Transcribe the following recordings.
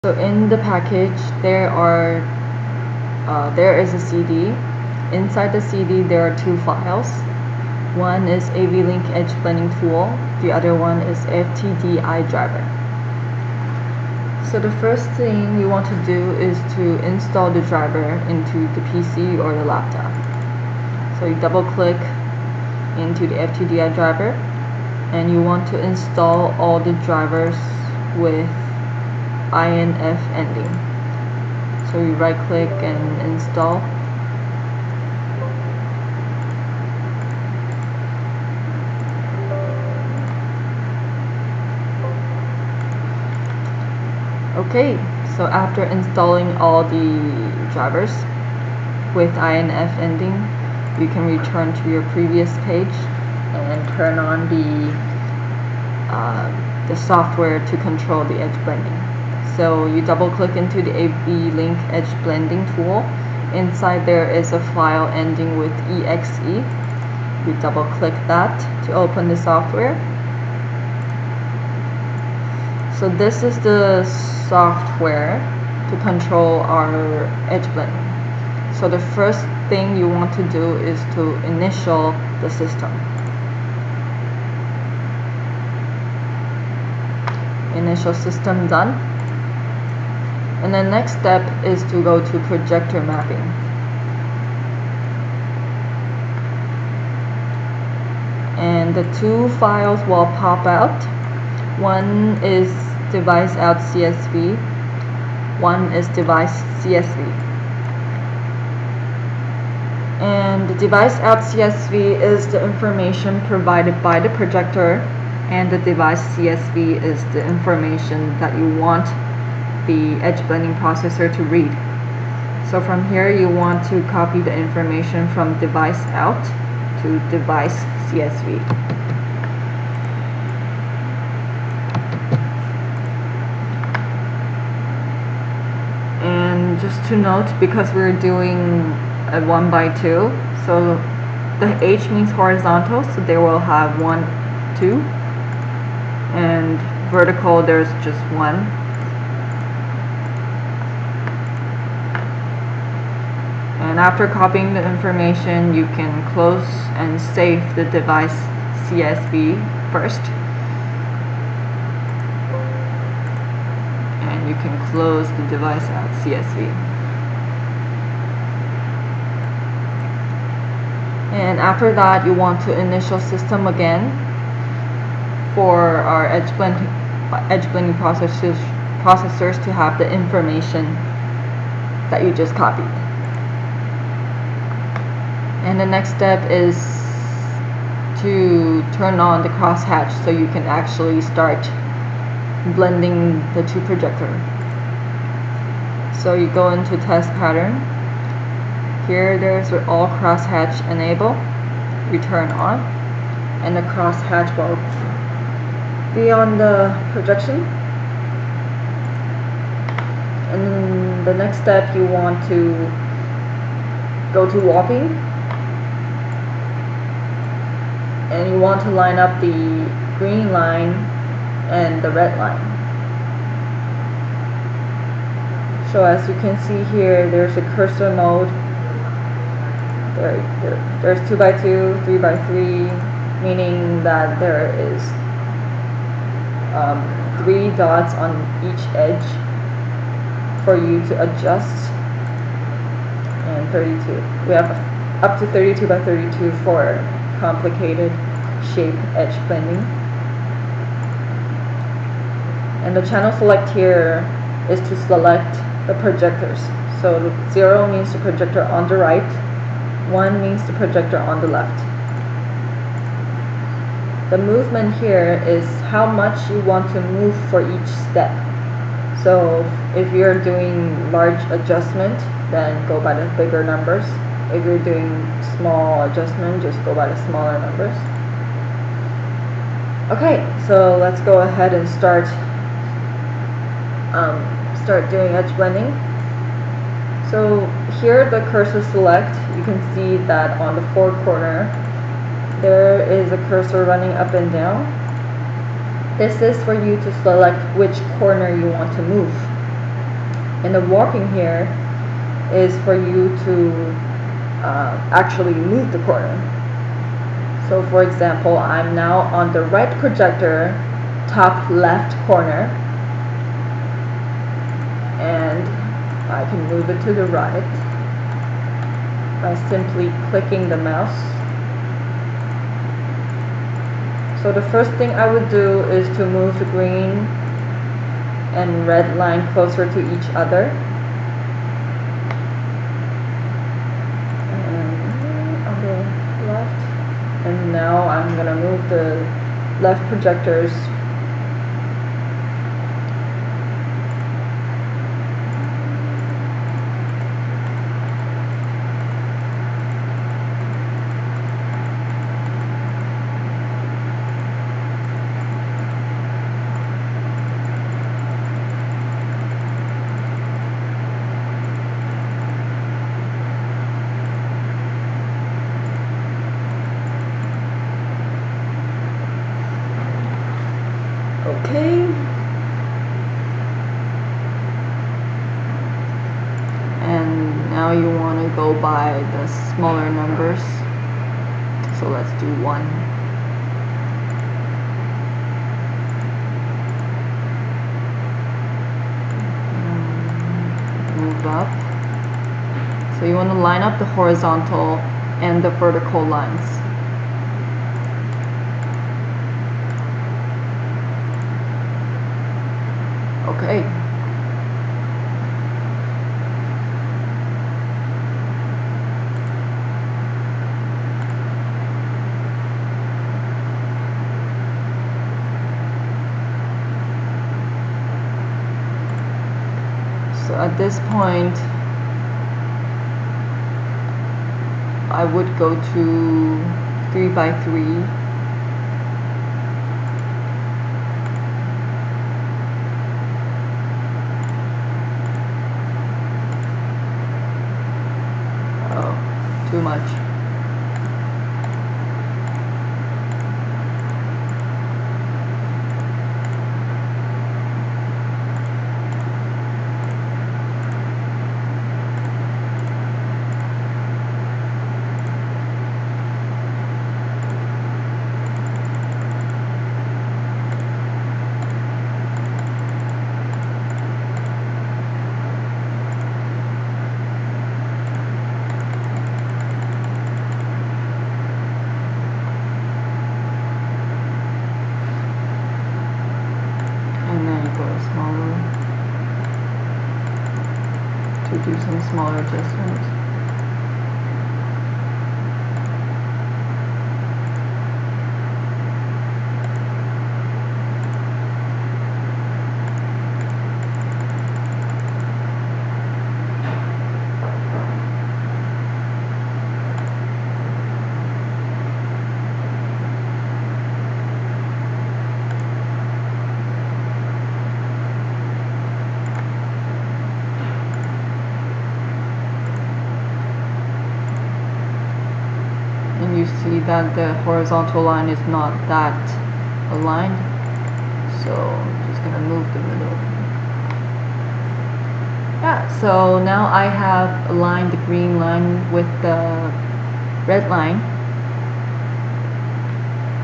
So in the package there is a CD. Inside the CD there are two files. One is AVLINK Edge Blending Tool, the other one is FTDI driver. So the first thing we want to do is to install the driver into the PC or the laptop. So you double click into the FTDI driver and you want to install all the drivers with INF ending. So you right click and install. Okay, so after installing all the drivers with INF ending, you can return to your previous page and turn on the software to control the edge blending. So you double click into the AVLINK Edge Blending tool. Inside there is a file ending with EXE. You double click that to open the software. So this is the software to control our edge blending. So the first thing you want to do is to initial the system. Initial system done. And the next step is to go to projector mapping. And the two files will pop out. One is device out CSV, one is device CSV. And the device out CSV is the information provided by the projector, and the device CSV is the information that you want the edge blending processor to read. So from here you want to copy the information from device out to device CSV. And just to note, because we're doing a 1x2, so the H means horizontal, so they will have 1, 2, and vertical there's just 1. And after copying the information, you can close and save the device CSV first. And you can close the device out CSV. And after that, you want to initial system again for our edge blending processors to have the information that you just copied. And the next step is to turn on the crosshatch so you can actually start blending the two projectors. So you go into test pattern. Here there's all crosshatch enable. You turn on, and the crosshatch will be on the projection. And the next step, you want to go to warping. And you want to line up the green line and the red line. So as you can see here, there's a cursor mode. There's 2x2, 3x3, meaning that there is 3 dots on each edge for you to adjust. And 32. We have up to 32x32 for complicated shape edge blending. And the channel select here is to select the projectors. So 0 means the projector on the right, 1 means the projector on the left. The movement here is how much you want to move for each step. So if you're doing large adjustment, then go by the bigger numbers. If you're doing small adjustment, just go by the smaller numbers. Okay, so let's go ahead and start doing edge blending. So here the cursor select, you can see that on the 4 corner there is a cursor running up and down. This is for you to select which corner you want to move. And the warping here is for you to actually move the corner. So for example, I'm now on the right projector, top left corner, and I can move it to the right by simply clicking the mouse. So the first thing I would do is to move the green and red line closer to each other. And on the left. And now I'm gonna move the left projectors okay. And now you want to go by the smaller numbers. So let's do 1. Move up. So you want to line up the horizontal and the vertical lines. Okay. So at this point, I would go to 3x3. Oh, too much. To do some smaller adjustments. You see that the horizontal line is not that aligned, so I'm just gonna move the middle. Yeah, so now I have aligned the green line with the red line.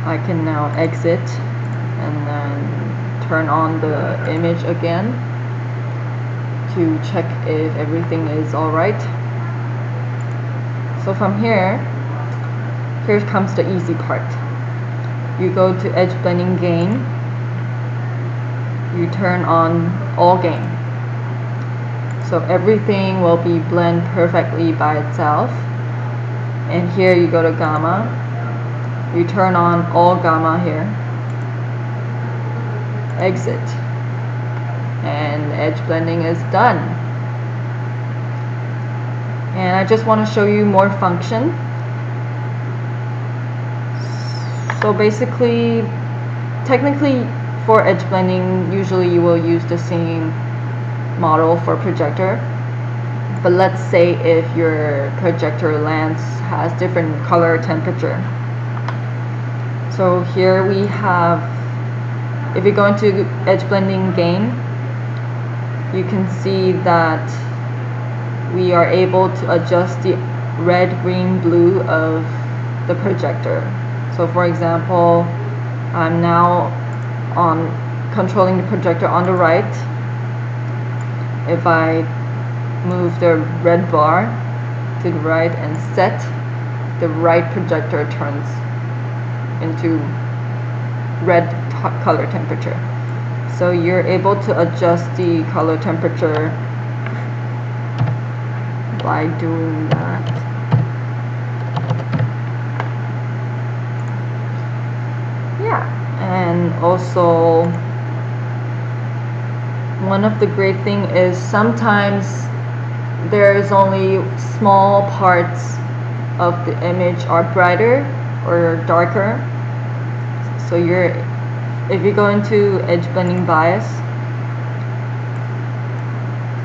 I can now exit and then turn on the image again to check if everything is alright. So from here comes the easy part. You go to edge blending gain, you turn on all gain. So everything will be blend perfectly by itself. And here you go to gamma, you turn on all gamma here, exit, and edge blending is done. And I just want to show you more function. So basically, technically for edge blending, usually you will use the same model for projector. But let's say if your projector lens has different color temperature. So here we have, if you go into edge blending gain, you can see that we are able to adjust the red, green, blue of the projector. So for example, I'm now controlling the projector on the right. If I move the red bar to the right and set, the right projector turns into red color temperature. So you're able to adjust the color temperature by doing that. Yeah, and also one of the great thing is sometimes there is only small parts of the image are brighter or darker. So if you go into edge blending bias,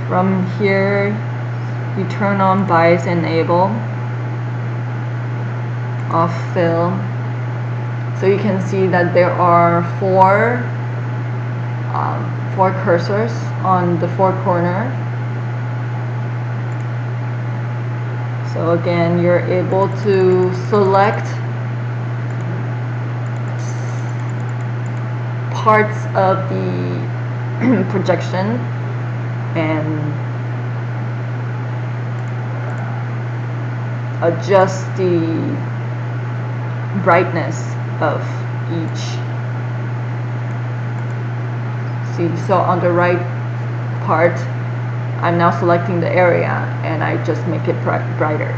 from here you turn on bias enable, off fill. So you can see that there are four cursors on the four corner. So again, you're able to select parts of the projection and adjust the brightness of each. See, so on the right part, I'm now selecting the area and I just make it brighter.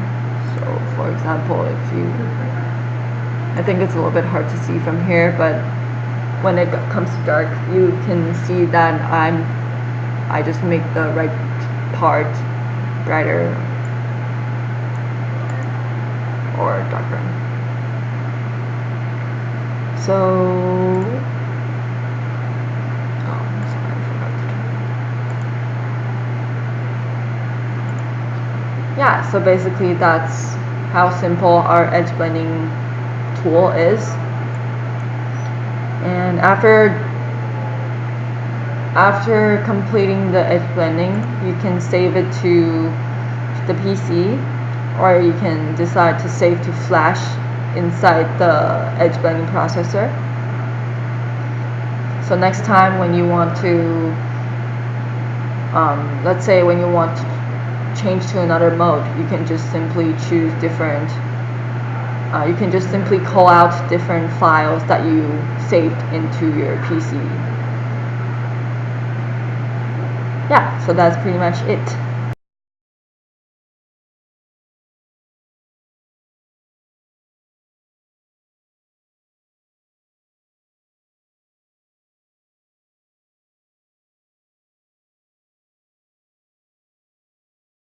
So for example, I think it's a little bit hard to see from here, but when it comes to dark, you can see that I just make the right part brighter or darker. So, yeah, so basically that's how simple our edge blending tool is. And after completing the edge blending, you can save it to the PC, or you can decide to save to flash inside the edge blending processor. So next time when you want to, let's say when you want to change to another mode, you can just simply choose different, you can just simply call out different files that you saved into your PC. Yeah, so that's pretty much it.